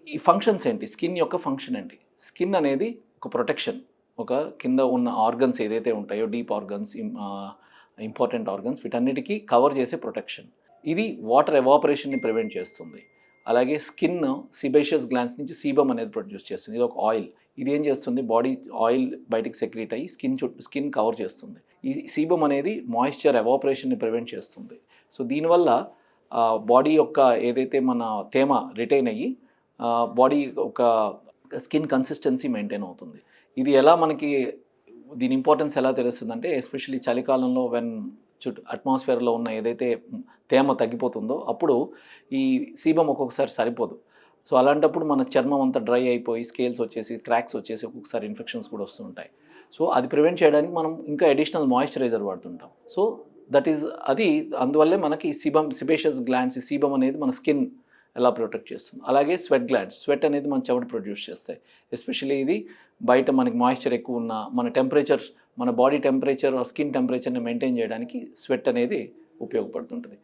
ఈ ఫంక్షన్స్ ఏంటి? స్కిన్ యొక్క ఫంక్షన్ ఏంటి? స్కిన్ అనేది ఒక ప్రొటెక్షన్. ఒక కింద ఉన్న ఆర్గన్స్ ఏదైతే ఉంటాయో డీప్ ఆర్గన్స్, ఇంపార్టెంట్ ఆర్గన్స్ వీటన్నిటికీ కవర్ చేసే ప్రొటెక్షన్. ఇది వాటర్ ఎవాపరేషన్‌ని ప్రివెంట్ చేస్తుంది. అలాగే స్కిన్ సీబేషియస్ గ్లాండ్స్ నుంచి సీబమ్ అనేది ప్రొడ్యూస్ చేస్తుంది. ఇది ఒక ఆయిల్. ఇది ఏం చేస్తుంది? బాడీ ఆయిల్ బయటికి సెక్రీట్ అయ్యి స్కిన్ కవర్ చేస్తుంది. ఈ సీబమ్ అనేది మాయిశ్చర్ ఎవాపరేషన్‌ని ప్రివెంట్ చేస్తుంది. సో దీనివల్ల బాడీ యొక్క ఏదైతే మన తేమ రిటైన్ అయ్యి బాడీ ఒక స్కిన్ కన్సిస్టెన్సీ మెయింటైన్ అవుతుంది. ఇది ఎలా మనకి దీని ఇంపార్టెన్స్ ఎలా తెలుస్తుందంటే ఎస్పెషల్లీ చలికాలంలో అట్మాస్ఫియర్లో ఉన్న ఏదైతే తేమ తగ్గిపోతుందో అప్పుడు ఈ సీబమ్ ఒక్కొక్కసారి సరిపోదు. సో అలాంటప్పుడు మన చర్మం అంతా డ్రై అయిపోయి స్కేల్స్ వచ్చేసి క్రాక్స్ వచ్చేసి ఒక్కొక్కసారి ఇన్ఫెక్షన్స్ కూడా వస్తుంటాయి. సో అది ప్రివెంట్ చేయడానికి మనం ఇంకా అడిషనల్ మాయిశ్చరైజర్ వాడుతుంటాం. సో అందువల్లే మనకి సిబేషియస్ గ్లాండ్స్ సీబమ్ అనేది మన స్కిన్ ఎలా ప్రొటెక్ట్ చేస్తుంది. అలాగే స్వెట్ అనేది మన చెమట ప్రొడ్యూస్ చేస్తాయి. ఎస్పెషల్లీ ఇది బయట మనకి మాయిశ్చర్ ఎక్కువ ఉన్న మన బాడీ టెంపరేచర్ స్కిన్ టెంపరేచర్ని మెయింటైన్ చేయడానికి స్వెట్ అనేది ఉపయోగపడుతుంటుంది.